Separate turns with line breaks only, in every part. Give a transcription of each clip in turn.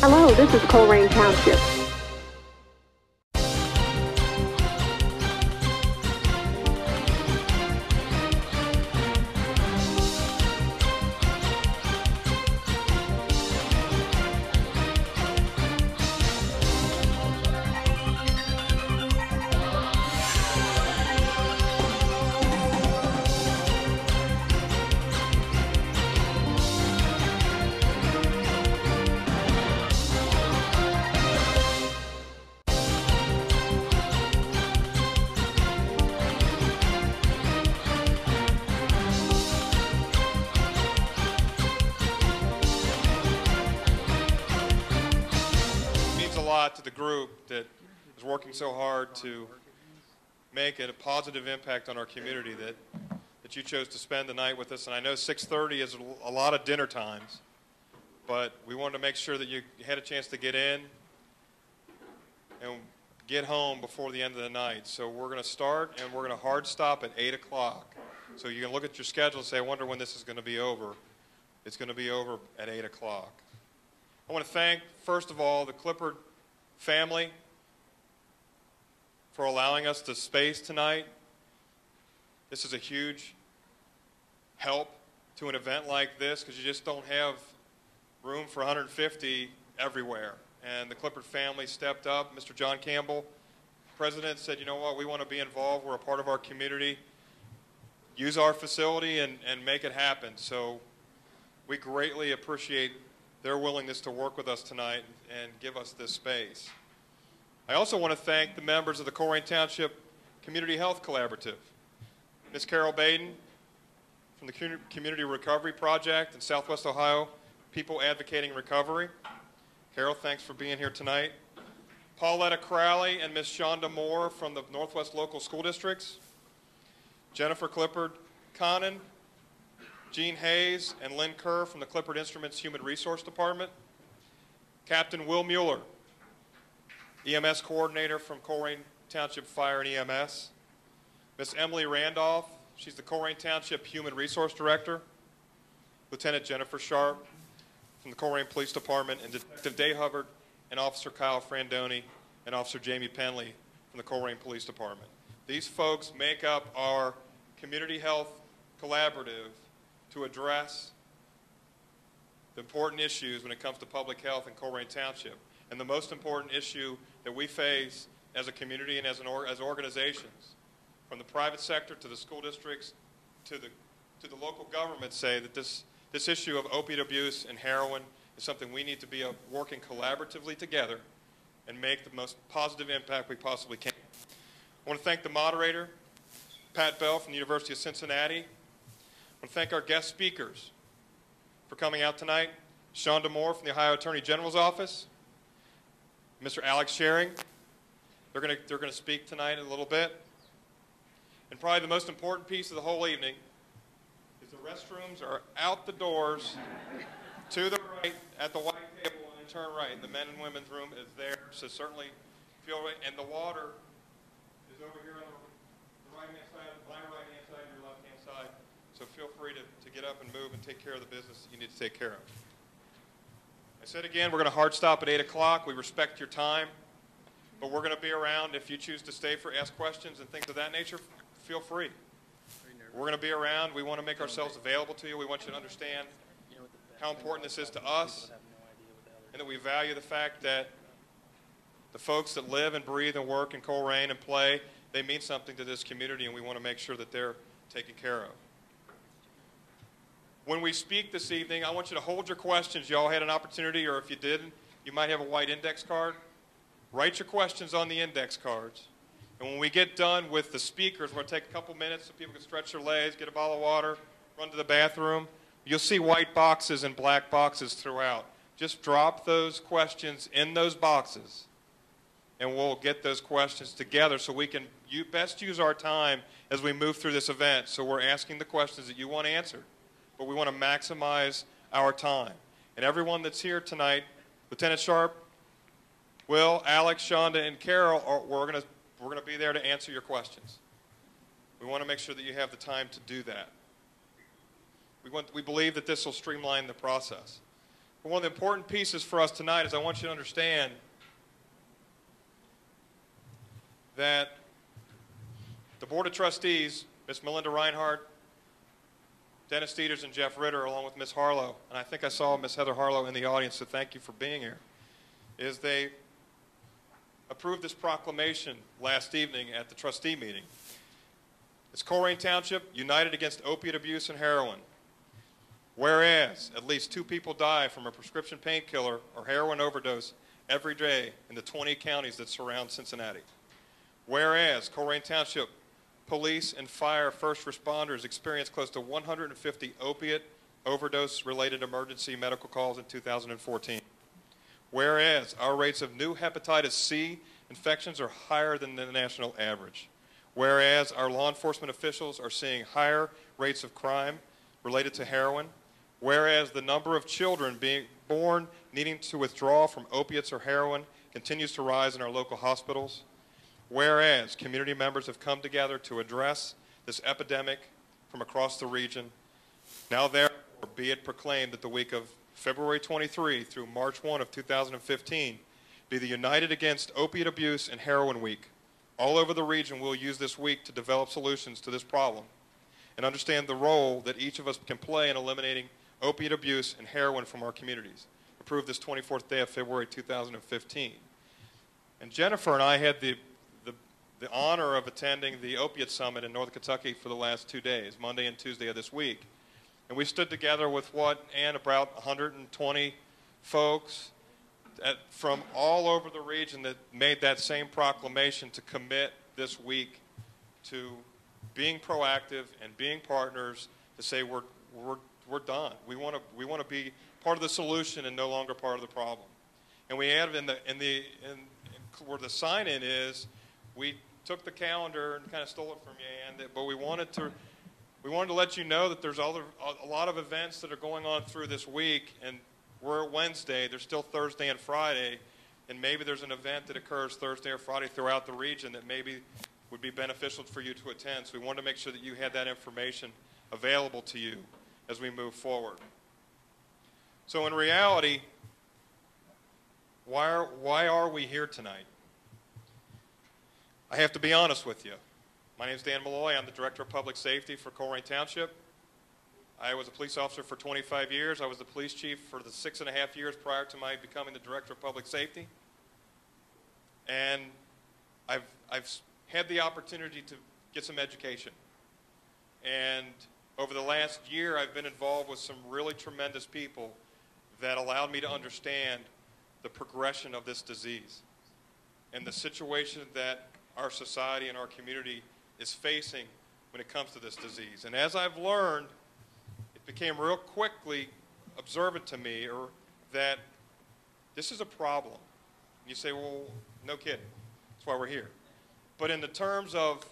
Hello, this is Colerain Township.
To the group that is working so hard to make it a positive impact on our community that you chose to spend the night with us. And I know 6:30 is a lot of dinner times, but we wanted to make sure that you had a chance to get in and get home before the end of the night. So we're going to start, and we're going to hard stop at 8 o'clock. So you can look at your schedule and say, I wonder when this is going to be over. It's going to be over at 8 o'clock. I want to thank, first of all, the Clippard family for allowing us the space tonight. This is a huge help to an event like this because you just don't have room for 150 everywhere. And the Clippard family stepped up. Mr. John Campbell, president, said, you know what, we want to be involved. We're a part of our community. Use our facility and make it happen. So we greatly appreciate their willingness to work with us tonight and give us this space. I also want to thank the members of the Colerain Township Community Health Collaborative. Ms. Carol Baden from the Community Recovery Project in Southwest Ohio, People Advocating Recovery. Carol, thanks for being here tonight. Pauletta Crowley and Ms. Shonda Moore from the Northwest Local School Districts. Jennifer Clippard Connon, Gene Hayes and Lynn Kerr from the Clippard Instruments Human Resource Department. Captain Will Mueller, EMS Coordinator from Colerain Township Fire and EMS. Miss Emily Randolph, she's the Colerain Township Human Resource Director. Lieutenant Jennifer Sharp from the Colerain Police Department, and Detective Day Hubbard and Officer Kyle Frandoni and Officer Jamie Penley from the Colerain Police Department. These folks make up our Community Health Collaborative to address the important issues when it comes to public health in Colerain Township. And the most important issue that we face as a community and as organizations, from the private sector to the school districts to the local government, say that this issue of opiate abuse and heroin is something we need to be working collaboratively together and make the most positive impact we possibly can. I want to thank the moderator, Pat Bell from the University of Cincinnati. I want to thank our guest speakers for coming out tonight. Shonda Moore from the Ohio Attorney General's Office, Mr. Alex Schering. They're going to speak tonight in a little bit. And probably the most important piece of the whole evening is the restrooms are out the doors to the right at the white table and turn right. The men and women's room is there, so certainly feel right. And the water is over here on the right-hand side, my right-hand side, and your left-hand side. So feel free to get up and move and take care of the business that you need to take care of. I said again, we're going to hard stop at 8 o'clock. We respect your time, but we're going to be around. If you choose to stay for ask questions and things of that nature, feel free. We're going to be around. We want to make ourselves available to you. We want you to understand how important this is to us and that we value the fact that the folks that live and breathe and work in Colerain and play, they mean something to this community, and we want to make sure that they're taken care of. When we speak this evening, I want you to hold your questions. You all had an opportunity, or if you didn't, you might have a white index card. Write your questions on the index cards. And when we get done with the speakers, we're going to take a couple minutes so people can stretch their legs, get a bottle of water, run to the bathroom. You'll see white boxes and black boxes throughout. Just drop those questions in those boxes, and we'll get those questions together so we can best use our time as we move through this event. So we're asking the questions that you want answered, but we want to maximize our time. And everyone that's here tonight, Lieutenant Sharp, Will, Alex, Shonda, and Carol, we're going to be there to answer your questions. We want to make sure that you have the time to do that. We believe that this will streamline the process. But one of the important pieces for us tonight is I want you to understand that the Board of Trustees, Ms. Melinda Reinhardt, Dennis Dieters, and Jeff Ritter, along with Ms. Harlow, and I think I saw Ms. Heather Harlow in the audience, so thank you for being here, is they approved this proclamation last evening at the trustee meeting. It's Colerain Township United Against Opiate Abuse and Heroin. Whereas at least 2 people die from a prescription painkiller or heroin overdose every day in the 20 counties that surround Cincinnati. Whereas Colerain Township police and fire first responders experienced close to 150 opiate overdose-related emergency medical calls in 2014. Whereas our rates of new hepatitis C infections are higher than the national average. Whereas our law enforcement officials are seeing higher rates of crime related to heroin. Whereas the number of children being born needing to withdraw from opiates or heroin continues to rise in our local hospitals. Whereas community members have come together to address this epidemic from across the region. Now therefore be it proclaimed that the week of February 23 through March 1 of 2015 be the United Against Opiate Abuse and Heroin Week. All over the region we'll use this week to develop solutions to this problem and understand the role that each of us can play in eliminating opiate abuse and heroin from our communities. Approved this 24th day of February 2015. And Jennifer and I had the honor of attending the Opiate Summit in Northern Kentucky for the last 2 days, Monday and Tuesday of this week. And we stood together with about 120 folks from all over the region that made that same proclamation to commit this week to being proactive and being partners to say we're done. We want to be part of the solution and no longer part of the problem. And we added where the sign-in is, we took the calendar and kind of stole it from you, but we wanted to let you know that there's a lot of events that are going on through this week, and we're at Wednesday. There's still Thursday and Friday, and maybe there's an event that occurs Thursday or Friday throughout the region that maybe would be beneficial for you to attend. So we wanted to make sure that you had that information available to you as we move forward. So in reality, why are we here tonight? I have to be honest with you. My name is Dan Malloy. I'm the Director of Public Safety for Colerain Township. I was a police officer for 25 years. I was the police chief for the 6.5 years prior to my becoming the Director of Public Safety. And I've had the opportunity to get some education. And over the last year, I've been involved with some really tremendous people that allowed me to understand the progression of this disease and the situation that our society and our community is facing when it comes to this disease. And as I've learned, it became real quickly observant to me that this is a problem. And you say, well, no kidding. That's why we're here. But in the terms of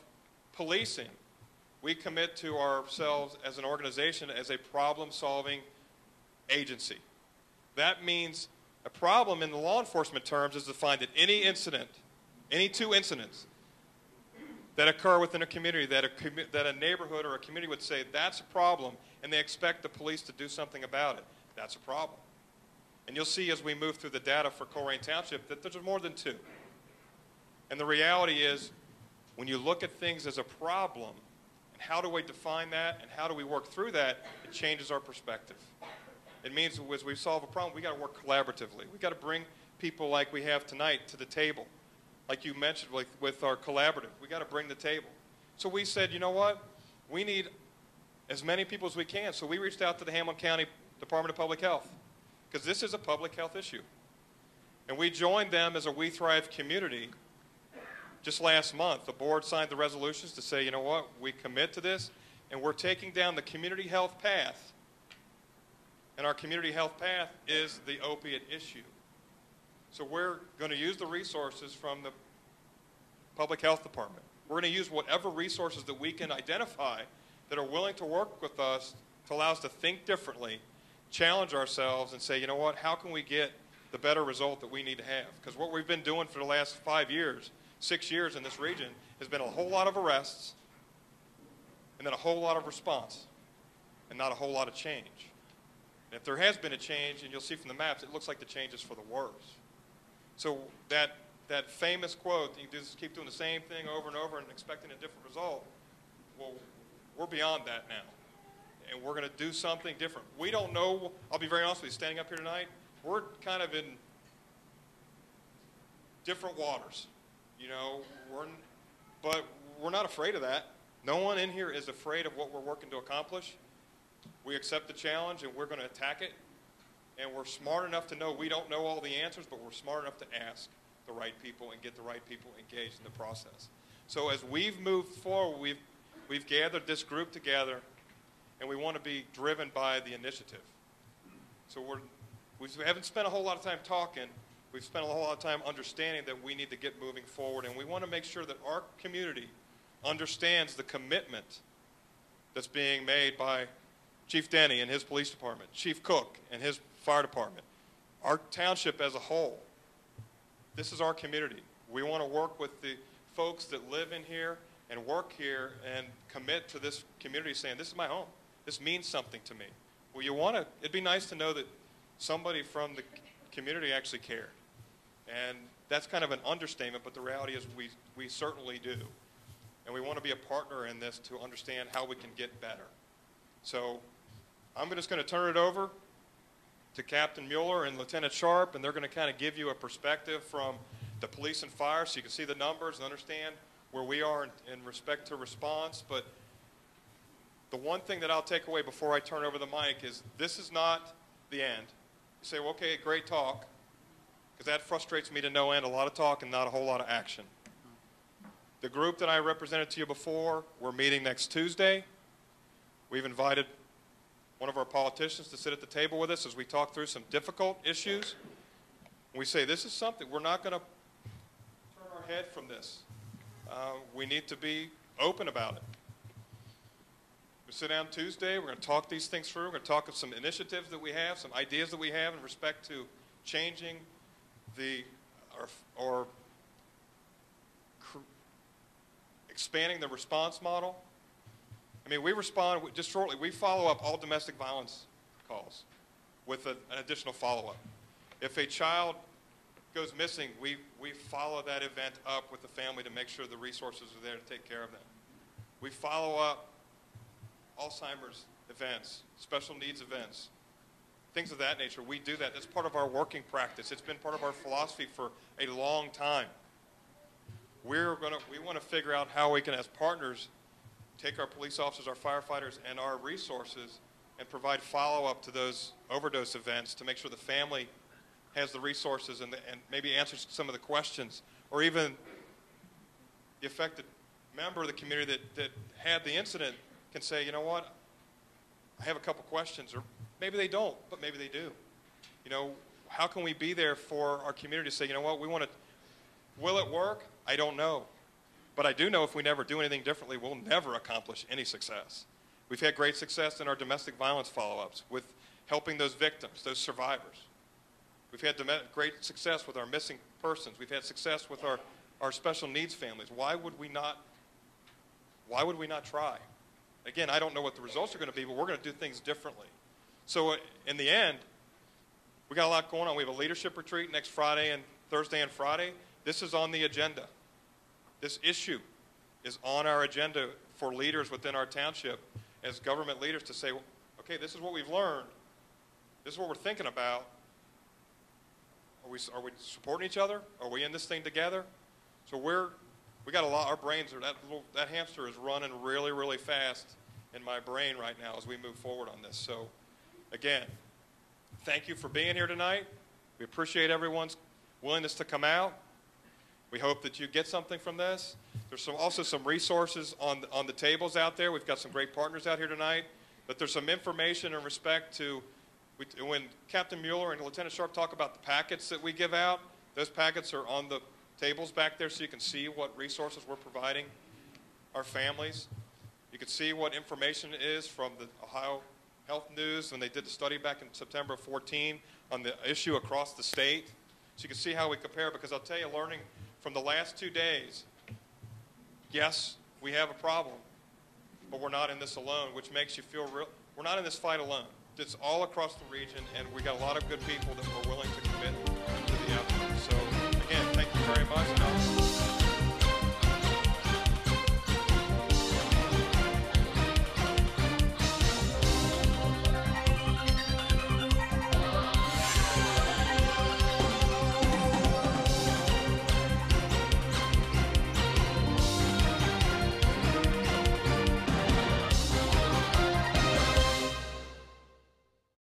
policing, we commit to ourselves as an organization as a problem-solving agency. That means a problem in the law enforcement terms is defined that any incident, any 2 incidents that occur within a community that a neighborhood or a community would say that's a problem and they expect the police to do something about it, that's a problem. And you'll see as we move through the data for Colerain Township that there's more than 2. And the reality is when you look at things as a problem, and how do we define that and how do we work through that, it changes our perspective. It means as we solve a problem, we got to work collaboratively. We got to bring people like we have tonight to the table. Like you mentioned with our collaborative, we got to bring the table. So we said, you know what? We need as many people as we can. So we reached out to the Hamilton County Department of Public Health because this is a public health issue. And we joined them as a We Thrive community just last month. The board signed the resolutions to say, you know what? We commit to this, and we're taking down the community health path. And our community health path is the opiate issue. So we're going to use the resources from the Public Health Department. We're going to use whatever resources that we can identify that are willing to work with us to allow us to think differently, challenge ourselves, and say, you know what, how can we get the better result that we need to have? Because what we've been doing for the last 5 years, 6 years in this region, has been a whole lot of arrests and then a whole lot of response and not a whole lot of change. And if there has been a change, and you'll see from the maps, it looks like the change is for the worse. So that famous quote, you just keep doing the same thing over and over and expecting a different result, well, we're beyond that now. And we're going to do something different. We don't know, I'll be very honest with you, standing up here tonight, we're kind of in different waters, you know, but we're not afraid of that. No one in here is afraid of what we're working to accomplish. We accept the challenge and we're going to attack it. And we're smart enough to know we don't know all the answers, but we're smart enough to ask the right people and get the right people engaged in the process. So as we've moved forward, we've gathered this group together, and we want to be driven by the initiative. So we haven't spent a whole lot of time talking. We've spent a whole lot of time understanding that we need to get moving forward, and we want to make sure that our community understands the commitment that's being made by Chief Denny and his police department, Chief Cook and his fire department, our township as a whole. This is our community. We want to work with the folks that live in here and work here and commit to this community saying, this is my home. This means something to me. Well, it'd be nice to know that somebody from the community actually cared. And that's kind of an understatement, but the reality is we certainly do. And we want to be a partner in this to understand how we can get better. So I'm just going to turn it over to Captain Mueller and Lieutenant Sharp, and they're going to kind of give you a perspective from the police and fire so you can see the numbers and understand where we are in respect to response. But the one thing that I'll take away before I turn over the mic is this is not the end. You say, well, okay, great talk, because that frustrates me to no end, a lot of talk and not a whole lot of action. The group that I represented to you before, we're meeting next Tuesday. We've invited one of our politicians to sit at the table with us as we talk through some difficult issues. We say this is something, we're not going to turn our head from this. We need to be open about it. We sit down Tuesday, we're going to talk these things through, we're going to talk of some initiatives that we have, some ideas that we have in respect to changing or expanding the response model. I mean, we respond, just shortly, we follow up all domestic violence calls with an additional follow-up. If a child goes missing, we follow that event up with the family to make sure the resources are there to take care of them. We follow up Alzheimer's events, special needs events, things of that nature. We do that. That's part of our working practice. It's been part of our philosophy for a long time. We want to figure out how we can, as partners, take our police officers, our firefighters, and our resources and provide follow-up to those overdose events to make sure the family has the resources and maybe answers some of the questions, or even the affected member of the community that had the incident can say, you know what, I have a couple questions, or maybe they don't, but maybe they do. You know, how can we be there for our community to say, you know what, we want to, will it work? I don't know. But I do know if we never do anything differently, we'll never accomplish any success. We've had great success in our domestic violence follow-ups with helping those victims, those survivors. We've had great success with our missing persons. We've had success with our special needs families. Why would we not try? Again, I don't know what the results are going to be, but we're going to do things differently. So in the end, we got a lot going on. We have a leadership retreat next Friday and Thursday and Friday. This is on the agenda. This issue is on our agenda for leaders within our township as government leaders to say, well, okay, this is what we've learned. This is what we're thinking about. Are we supporting each other? Are we in this thing together? So we got a lot, our brains are, that hamster is running really, really fast in my brain right now as we move forward on this. So again, thank you for being here tonight. We appreciate everyone's willingness to come out. We hope that you get something from this. There's also some resources on the tables out there. We've got some great partners out here tonight. But there's some information in respect to when Captain Mueller and Lieutenant Sharp talk about the packets that we give out, those packets are on the tables back there so you can see what resources we're providing our families. You can see what information is from the Ohio Health News when they did the study back in September of 2014 on the issue across the state. So you can see how we compare, because I'll tell you, learning from the last 2 days, yes, we have a problem. but we're not in this alone, which makes you feel real. We're not in this fight alone. It's all across the region, and we got a lot of good people that are willing to commit to the effort. So again, thank you very much.